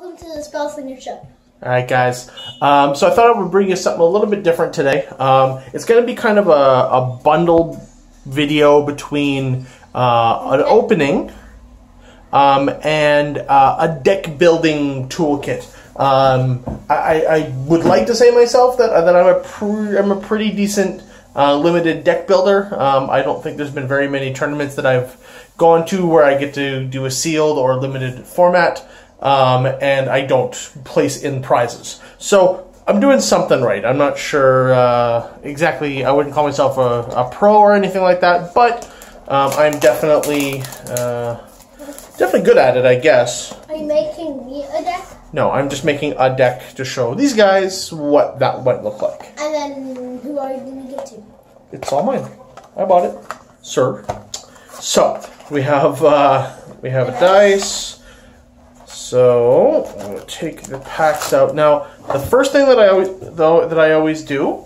welcome to the Spellslinger Show. Alright guys, so I thought I would bring you something a little bit different today. It's going to be kind of a bundled video between an opening and a deck building toolkit. I would like to say myself that I'm a pretty decent limited deck builder. I don't think there's been very many tournaments that I've gone to where I get to do a sealed or limited format. And I don't place in prizes. So I'm doing something right. I'm not sure exactly. I wouldn't call myself a pro or anything like that, but I'm definitely good at it, I guess. Are you making me a deck? No, I'm just making a deck to show these guys what that might look like. And then who are you going to give to? It's all mine. I bought it, sir. So we have a dice. So I'm going to take the packs out. Now, the first thing that I always do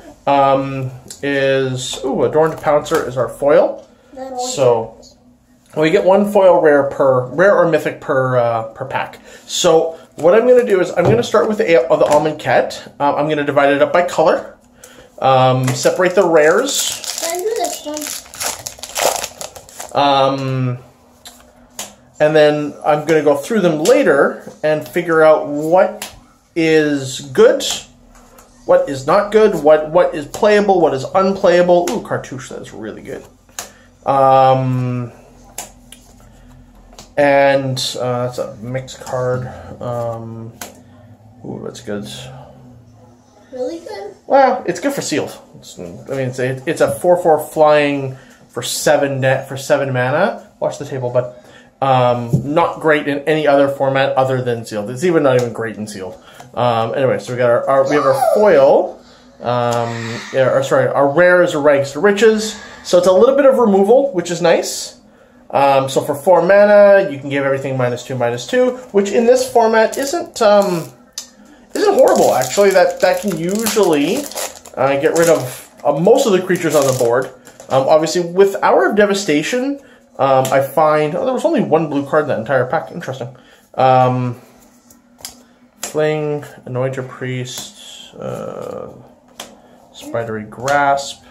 is Adorned Pouncer is our foil. So we get one foil rare or mythic per pack. So what I'm going to do is I'm going to start with the Almond Cat. I'm going to divide it up by color. Separate the rares. Can I do this one? And then I'm going to go through them later and figure out what is good, what is not good, what is playable, what is unplayable. Ooh, Cartouche, that is really good. And that's a mixed card. Ooh, that's good. Really good? Well, it's good for sealed. It's a 4/4 flying for 7 mana. Watch the table, but. Not great in any other format other than sealed. It's not even great in sealed. Anyway, so we got we have our foil. Our rares are rags to riches. So it's a little bit of removal, which is nice. So for 4 mana, you can give everything -2/-2, which in this format isn't horrible. Actually, that can usually get rid of most of the creatures on the board. Obviously, with Hour of Devastation. I find... Oh, there was only one blue card in that entire pack. Interesting. Fling, Anointer Priest, Spidery Grasp,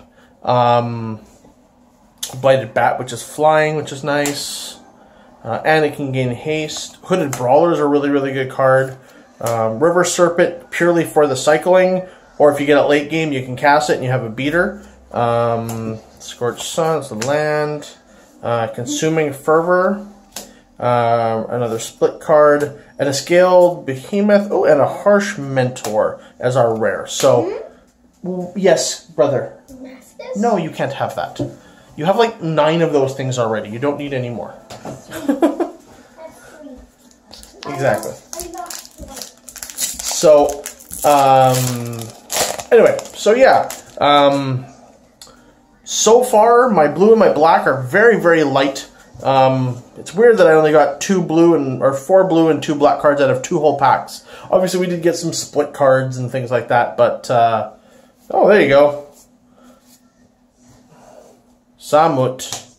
Blighted Bat, which is flying, which is nice. And it can gain haste. Hooded Brawler is a really, really good card. River Serpent, purely for the cycling. Or if you get it late game, you can cast it and you have a beater. Scorched Sun, it's the land. Consuming Fervor, another split card, and a Scaled Behemoth, and a Harsh Mentor as our rare. So, yes, brother. No, you can't have that. You have like 9 of those things already. You don't need any more. Exactly. So, anyway, so yeah. So far, my blue and my black are very, very light. It's weird that I only got 4 blue and 2 black cards out of 2 whole packs. Obviously, we did get some split cards and things like that, but, oh, there you go. Samut.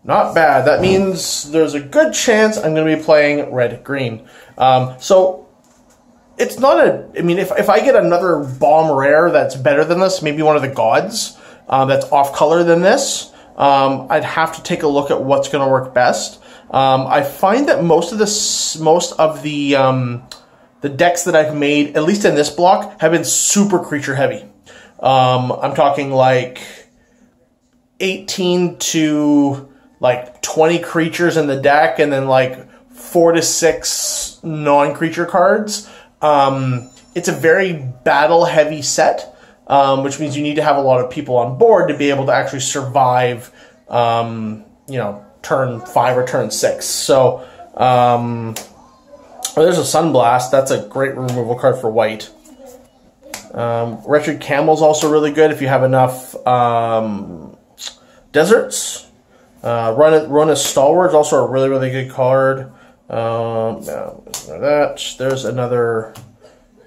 Not bad. That means there's a good chance I'm going to be playing red-green. So, it's not if I get another bomb rare that's better than this, maybe one of the gods, that's off color than this, I'd have to take a look at what's going to work best. I find that most of the decks that I've made, at least in this block, have been super creature heavy. I'm talking like 18 to like 20 creatures in the deck, and then like 4 to 6 non-creature cards. It's a very battle heavy set. Which means you need to have a lot of people on board to be able to actually survive, turn 5 or turn 6. So, there's a Sunblast. That's a great removal card for white. Wretched Camel is also really good if you have enough deserts. Run as Stalwart is also a really, really good card. There's another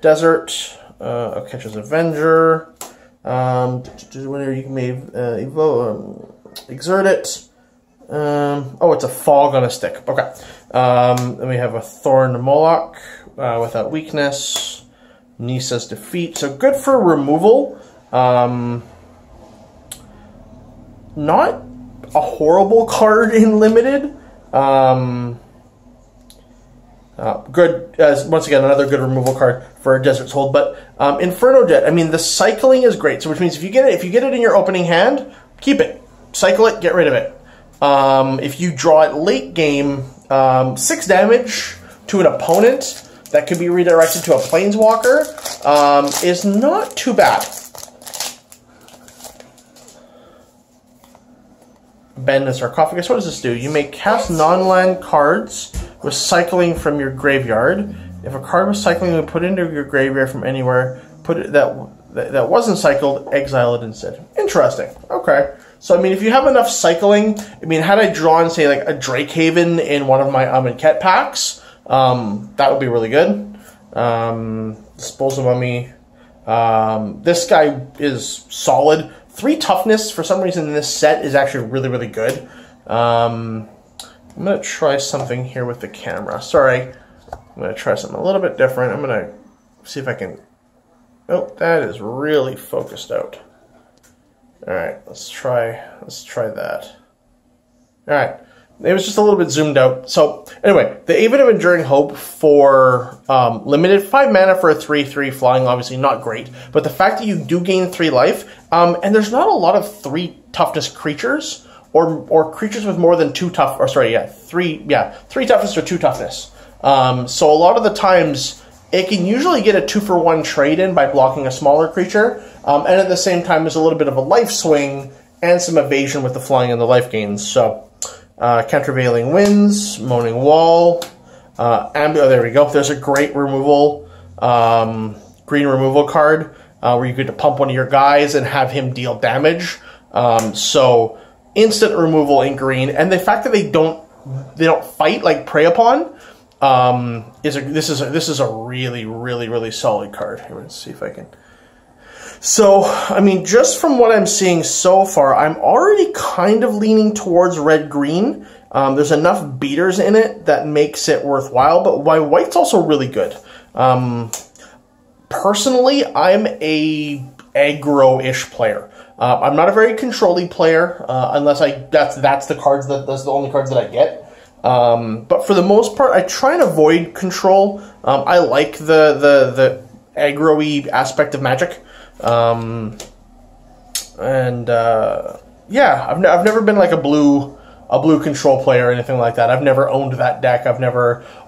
desert. Catches Avenger. Whenever you may exert it. Oh, it's a Fog on a stick. Okay. Then we have a Thorn Moloch, without weakness. Nisa's defeat. So good for removal. Not a horrible card in limited. Good, once again, another good removal card for Desert's Hold. But Inferno Jet, I mean, the cycling is great. So which means if you get it in your opening hand, keep it. Cycle it, get rid of it. If you draw it late game, 6 damage to an opponent that could be redirected to a Planeswalker is not too bad. Bend and Sarcophagus. What does this do? You may cast non-land cards with cycling from your graveyard. If a card was cycling, you would put it into your graveyard from anywhere. Put it that wasn't cycled, exile it instead. Interesting. Okay. So I mean, if you have enough cycling, I mean, had I drawn, say, like a Drakehaven in one of my Amonkhet packs, that would be really good. Disposal Mummy. This guy is solid. 3 toughness, for some reason, in this set is actually really, really good. I'm going to try something here with the camera. Sorry. I'm going to try something a little bit different. I'm going to see if I can... Oh, that is really focused out. Alright, let's try that. Alright. It was just a little bit zoomed out. So, anyway, the Aven of Enduring Hope for limited 5 mana for a 3/3 flying, obviously not great. But the fact that you do gain 3 life, and there's not a lot of 3 toughness creatures, or creatures with more than 2 tough, or sorry, yeah, 3 toughness or 2 toughness. So a lot of the times, it can usually get a 2-for-1 trade in by blocking a smaller creature, and at the same time, there's a little bit of a life swing and some evasion with the flying and the life gains. So. Countervailing Winds, Moaning Wall, oh, there we go. There's a great removal, green removal card, where you get to pump one of your guys and have him deal damage. So instant removal in green, and the fact that they don't fight like Prey Upon, this is a really, really, really solid card. Here, let's see if I can. So, I mean, just from what I'm seeing so far, I'm already kind of leaning towards red-green. There's enough beaters in it that makes it worthwhile, but my white's also really good. Personally, I'm a aggro-ish player. I'm not a very control-y player, unless that's the cards that's the only cards that I get. But for the most part, I try and avoid control. I like the aggro-y aspect of Magic. Yeah, I've never been like a blue control player or anything like that. I've never owned that deck.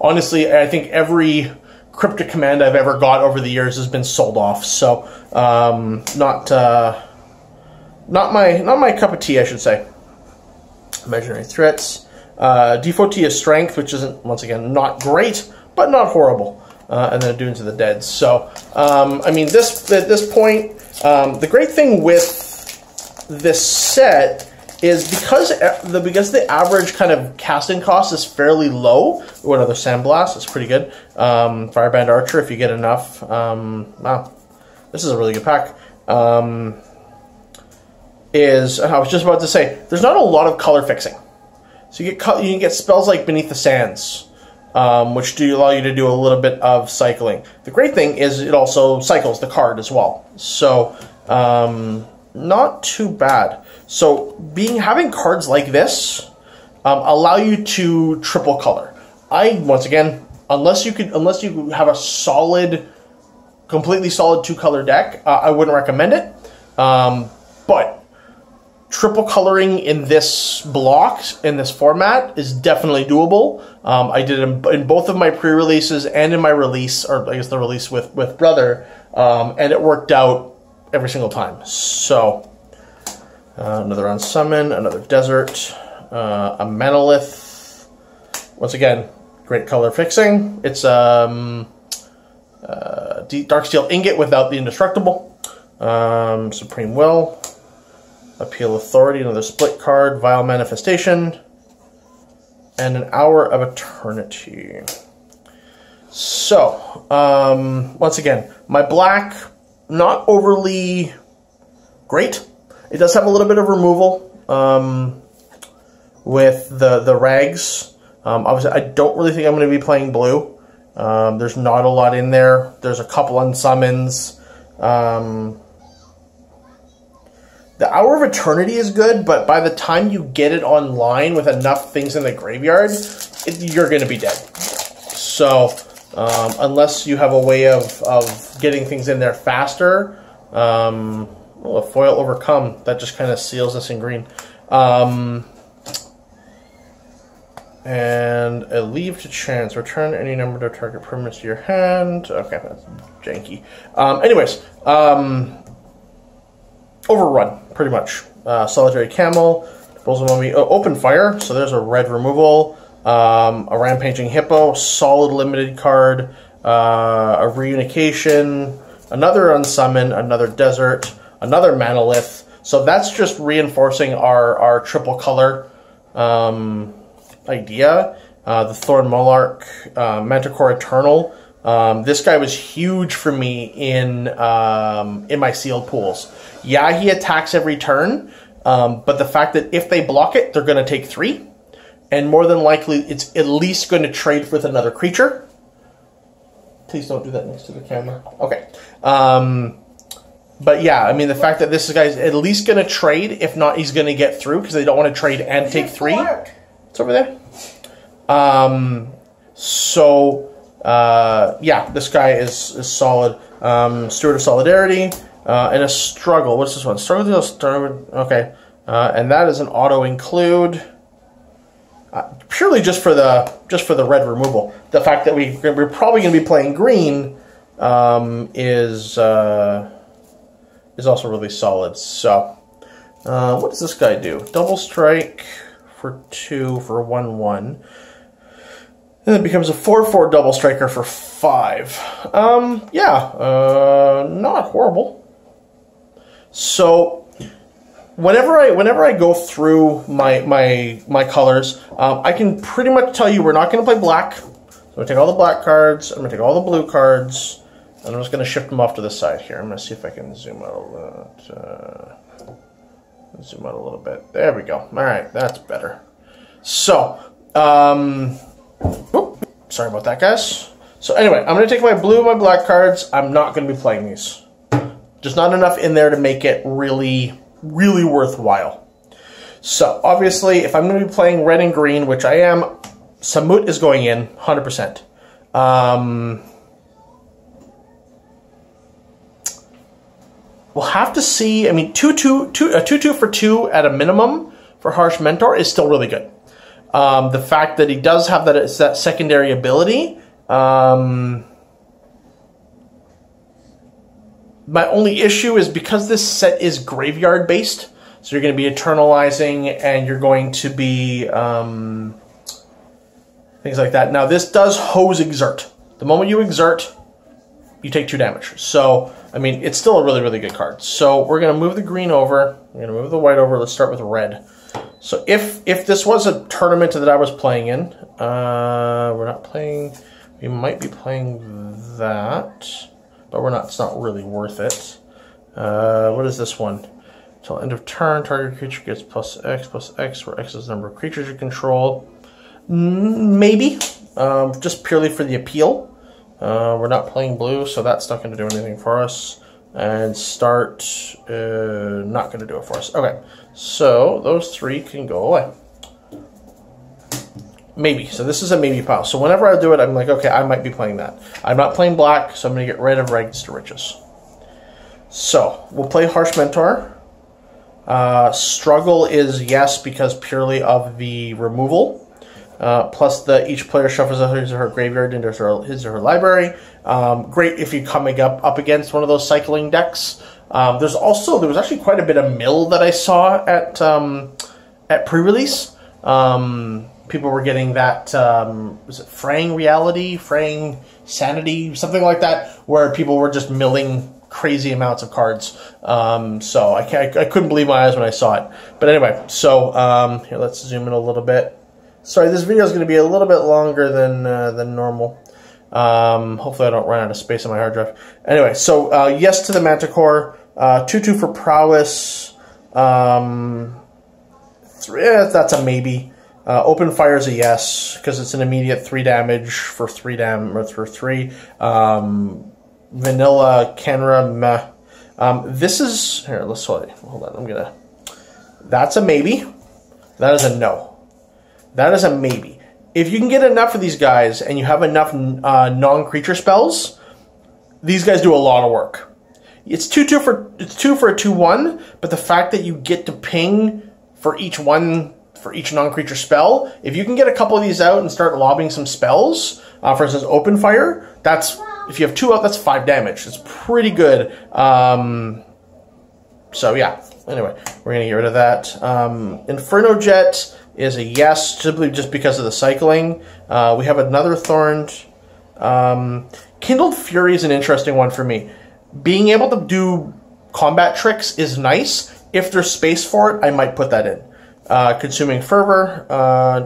Honestly, I think every Cryptic Command I've ever got over the years has been sold off. So, not my cup of tea, I should say. Imaginary Threats. Default is Strength, which isn't, once again, not great, but not horrible. And then Dunes of the Dead. So, I mean, at this point, the great thing with this set is because the average kind of casting cost is fairly low. Oh, another Sandblast is pretty good. Fireband Archer, if you get enough. Wow, this is a really good pack. I was just about to say, there's not a lot of color fixing. So you can get spells like Beneath the Sands, which do allow you to do a little bit of cycling. The great thing is it also cycles the card as well. So, not too bad. So, having cards like this allow you to triple color. Once again, unless you have a completely solid 2-color deck, I wouldn't recommend it. But triple coloring in this block, in this format, is definitely doable. I did it in both of my pre-releases and in my release, or I guess the release with Brother, and it worked out every single time. So, another Unsummon, another Desert, a Manolith. Once again, great color fixing. It's Darksteel Ingot without the Indestructible. Supreme Will. Appeal Authority, another split card, Vile Manifestation, and an Hour of Eternity. So, once again, my black, not overly great. It does have a little bit of removal with the rags. Obviously, I don't really think I'm going to be playing blue. There's not a lot in there. There's a couple unsummons. The Hour of Eternity is good, but by the time you get it online with enough things in the graveyard, you're going to be dead. So, unless you have a way of getting things in there faster, a foil Overcome, that just kind of seals us in green. And a Leave to Chance. Return any number of target permanents to your hand. Okay, that's janky. Anyways, Overrun, pretty much. Solitary Camel, Disposal Mummy, Open Fire, so there's a red removal, a Rampaging Hippo, solid limited card, a Reunification, another Unsummon, another Desert, another Manolith. So that's just reinforcing our triple color idea. The Thorn Monarch, Manticore Eternal. This guy was huge for me in my sealed pools. Yeah, he attacks every turn, but the fact that if they block it, they're going to take 3. And more than likely, it's at least going to trade with another creature. Please don't do that next to the camera. Okay. But yeah, I mean, the fact that this guy's at least going to trade, if not, he's going to get through because they don't want to trade and take 3. It's over there. Yeah, this guy is solid. Steward of Solidarity, and a Struggle. What's this one? Struggle. Okay, and that is an auto include. Purely just for the red removal. The fact that we're probably going to be playing green is also really solid. So, what does this guy do? Double strike for 2 for 1/1. And it becomes a 4/4 double striker for 5. Not horrible. So whenever I go through my colors, I can pretty much tell you we're not going to play black. So I'm going to take all the black cards. I'm going to take all the blue cards, and I'm just going to shift them off to the side here. I'm going to see if I can zoom out a little bit. There we go. All right, that's better. So, sorry about that, guys. So anyway, I'm going to take my blue and my black cards. I'm not going to be playing these. Just not enough in there to make it really, really worthwhile. So obviously, if I'm going to be playing red and green, which I am, Samut is going in 100%. We'll have to see. I mean, 2/2 for 2 at a minimum for Harsh Mentor is still really good. The fact that he does have that secondary ability. My only issue is because this set is graveyard based, so you're going to be eternalizing and you're going to be things like that. Now this does hose exert. The moment you exert, you take 2 damage. So I mean, it's still a really, really good card. So we're going to move the green over. We're going to move the white over. Let's start with red. So if this was a tournament that I was playing in, we're not playing. We might be playing that, but we're not. It's not really worth it. What is this one? Until end of turn, target creature gets +X, where X is the number of creatures you control. Maybe, just purely for the appeal. We're not playing blue, so that's not going to do anything for us. And start, not going to do it for us. Okay, so those 3 can go away. Maybe. So this is a maybe pile. So whenever I do it, I'm like, okay, I might be playing that. I'm not playing black, so I'm going to get rid of Rags to Riches. So we'll play Harsh Mentor. Struggle is yes, because purely of the removal. Plus each player shuffles his or her graveyard into his or her library. Great if you're coming up against one of those cycling decks. There was actually quite a bit of mill that I saw at pre-release. People were getting that, was it Fraying Reality, Fraying Sanity, something like that, where people were just milling crazy amounts of cards. So I couldn't believe my eyes when I saw it. But anyway, so here, let's zoom in a little bit. Sorry, this video is going to be a little bit longer than normal. Hopefully I don't run out of space on my hard drive. Anyway, so yes to the Manticore. 2/2 for Prowess. 3, that's a maybe. Open fire is a yes, because it's an immediate 3 damage for 3 damage, or for 3. Vanilla, Canra, meh. This is, here, let's hold on, that's a maybe. That is a no. That is a maybe. If you can get enough of these guys, and you have enough non-creature spells, these guys do a lot of work. It's 2 for a 2/1, but the fact that you get to ping for each non-creature spell, if you can get a couple of these out and start lobbing some spells, for instance, open fire, that's, if you have 2 out, that's 5 damage. It's pretty good. So yeah, anyway, we're going to get rid of that. Inferno Jet is a yes, simply just because of the cycling. We have another Thorned. Kindled Fury is an interesting one for me. Being able to do combat tricks is nice. If there's space for it, I might put that in. Consuming Fervor,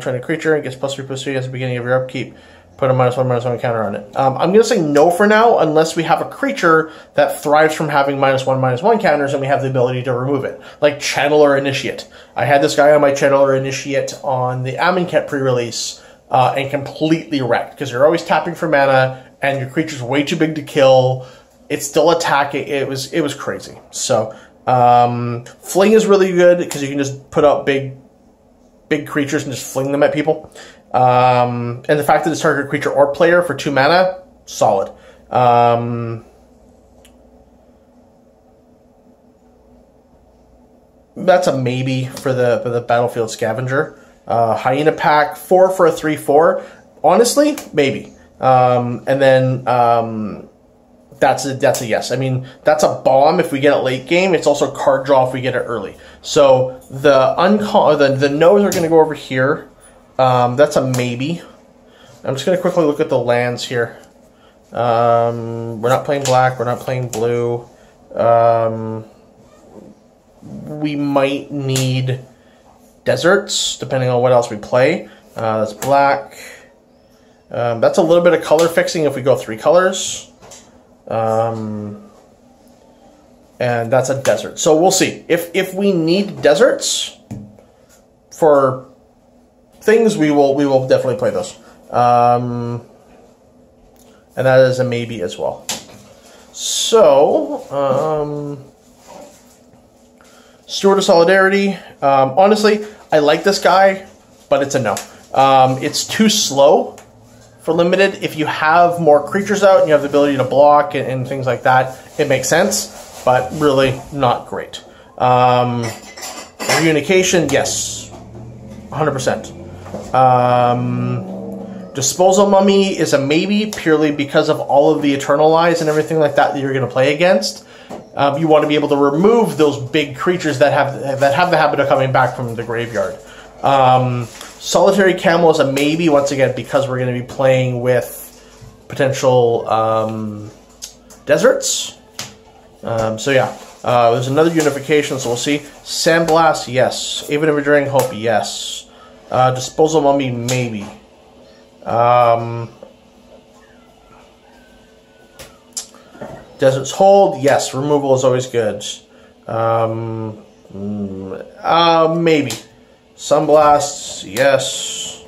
trying to creature, and gets +3/+3 at the beginning of your upkeep. Put a -1/-1 counter on it. I'm going to say no for now, unless we have a creature that thrives from having -1/-1 counters and we have the ability to remove it. Like Channeler Initiate. I had this guy on my Channeler Initiate on the Amonkhet pre-release and completely wrecked, because you're always tapping for mana and your creature's way too big to kill. It's still attacking. It was crazy. So Fling is really good because you can just put out big creatures and just fling them at people. And the fact that it's target creature or player for 2 mana, solid. That's a maybe for the Battlefield Scavenger. Hyena Pack, 4 for a 3/4. Honestly, maybe. And then that's a yes. I mean, that's a bomb if we get it late game. It's also card draw if we get it early. So the no's are going to go over here. That's a maybe. I'm just going to quickly look at the lands here. We're not playing black. We're not playing blue. We might need deserts, depending on what else we play. That's black. That's a little bit of color fixing if we go 3 colors. And that's a desert. So we'll see. If we need deserts for things, we will definitely play those. And that is a maybe as well. So, Steward of Solidarity. Honestly, I like this guy, but it's a no. It's too slow for limited. If you have more creatures out and you have the ability to block and things like that, it makes sense, but really not great. Communication, yes, 100%. Disposal Mummy is a maybe, purely because of all of the Eternalize and everything like that you're going to play against. You want to be able to remove those big creatures that have the habit of coming back from the graveyard. Solitary Camel is a maybe, once again, because we're going to be playing with potential deserts. So yeah, there's another unification, so we'll see. Sandblast, yes. Even of Enduring Hope, yes. Disposal Mummy, maybe. Desert's Hold, yes. Removal is always good. Maybe. Sunblast, yes.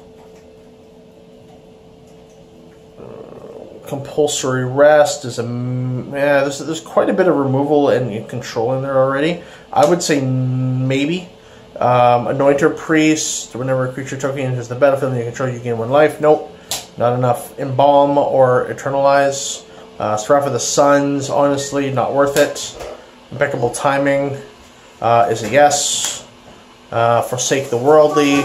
Compulsory Rest is a... Yeah, there's quite a bit of removal and control in there already. I would say maybe. Anointer Priest, whenever a creature token enters the battlefield and you control, you gain 1 life. Nope, not enough. Embalm or Eternalize. Seraph of the Suns, honestly, not worth it. Impeccable Timing is a yes. Forsake the Worldly.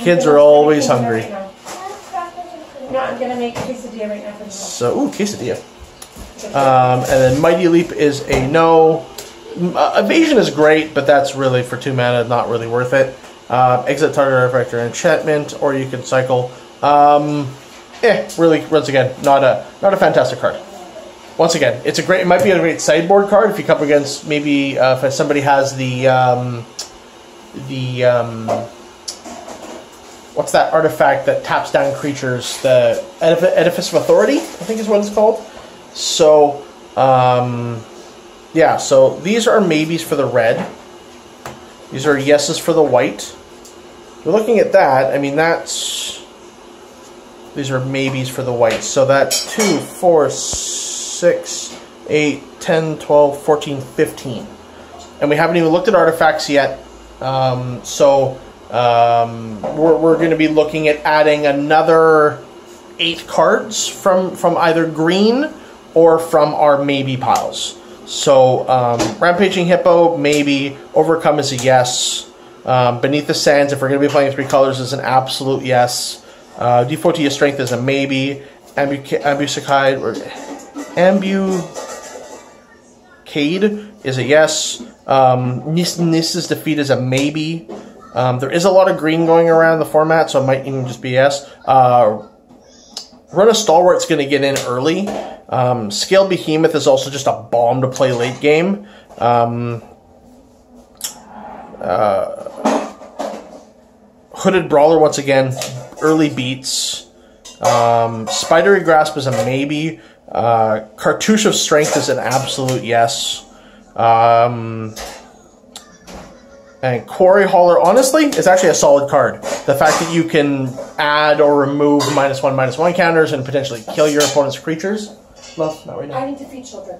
Kids are always hungry. No, I'm going to make quesadilla right now for the So, ooh, quesadilla. And then Mighty Leap is a no. Evasion is great, but that's really for 2 mana, not really worth it. Exit target artifact or enchantment, or you can cycle. Really, once again, not a fantastic card. Once again, it might be a great sideboard card if you come against maybe if somebody has the what's that artifact that taps down creatures? The Edifice of Authority, I think is what it's called. So. Yeah, so these are maybes for the red. These are yeses for the white. We're looking at that. I mean, these are maybes for the whites. So that's 2, 4, 6, 8, 10, 12, 14, 15. And we haven't even looked at artifacts yet. We're going to be looking at adding another 8 cards from either green or from our maybe piles. So Rampaging Hippo, maybe. Overcome is a yes. Beneath the Sands, if we're going to be playing 3 colors, is an absolute yes. Devotee of Strength is a maybe. Ambucade is a yes. Nissa's Defeat is a maybe. There is a lot of green going around the format, so it might even just be yes. Run a Stalwart's going to get in early. Scaled Behemoth is also just a bomb to play late game. Hooded Brawler, once again, early beats. Spidery Grasp is a maybe. Cartouche of Strength is an absolute yes. And Quarry Hauler, honestly, is actually a solid card. The fact that you can add or remove -1/-1 counters and potentially kill your opponent's creatures. Love, not right now. I need to feed children.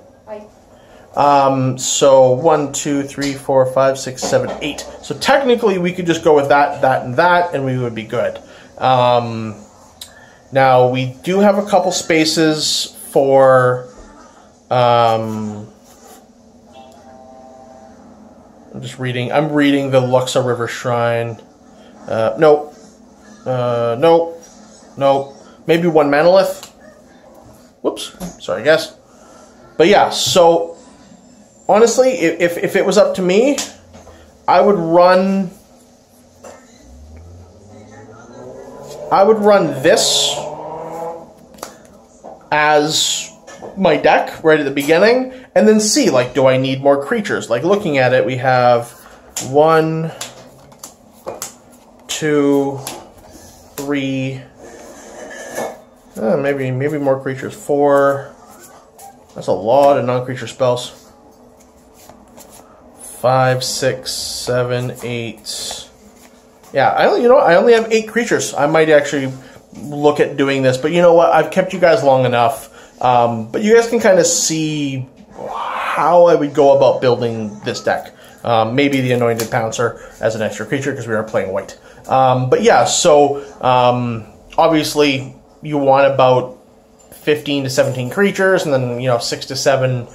So 1, 2, 3, 4, 5, 6, 7, 8. So technically we could just go with that, that, and that, and we would be good. Now we do have a couple spaces for I'm reading the Luxa River Shrine. Nope. Nope. Maybe 1 Manolith. Whoops. Sorry, guys. But yeah, so honestly, if it was up to me, I would run this as my deck right at the beginning, and then see, like, do I need more creatures? Like, looking at it, we have 1, 2, 3, maybe more creatures. 4. That's a lot of non-creature spells. 5, 6, 7, 8. Yeah, I only have 8 creatures. I might actually look at doing this, but you know what? I've kept you guys long enough. But you guys can kind of see how I would go about building this deck. Maybe the Anointed Pouncer as an extra creature because we are playing white. But yeah, so obviously you want about 15 to 17 creatures, and then 6 to 7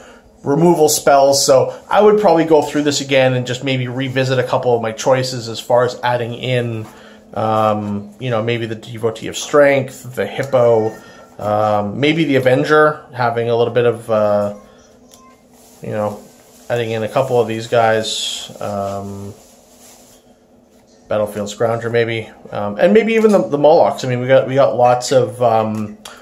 removal spells. So I would probably go through this again and just maybe revisit a couple of my choices as far as adding in, maybe the Devotee of Strength, the Hippo. Maybe the Avenger, having a little bit of, adding in a couple of these guys, Battlefield Scrounger maybe, and maybe even the Molochs. I mean, we got lots of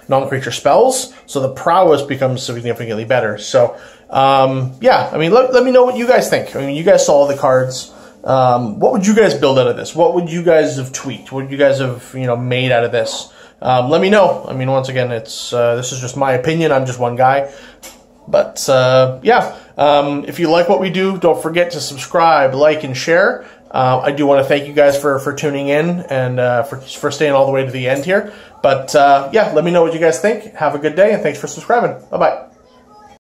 non-creature spells, so the prowess becomes significantly better. So, yeah, I mean, let me know what you guys think. I mean, you guys saw all the cards. What would you guys build out of this? What would you guys have tweaked? What would you guys have, made out of this? Let me know. I mean, once again, this is just my opinion. I'm just one guy. But, yeah, if you like what we do, don't forget to subscribe, like, and share. I do want to thank you guys for tuning in and for staying all the way to the end here. But, yeah, let me know what you guys think. Have a good day, and thanks for subscribing. Bye-bye.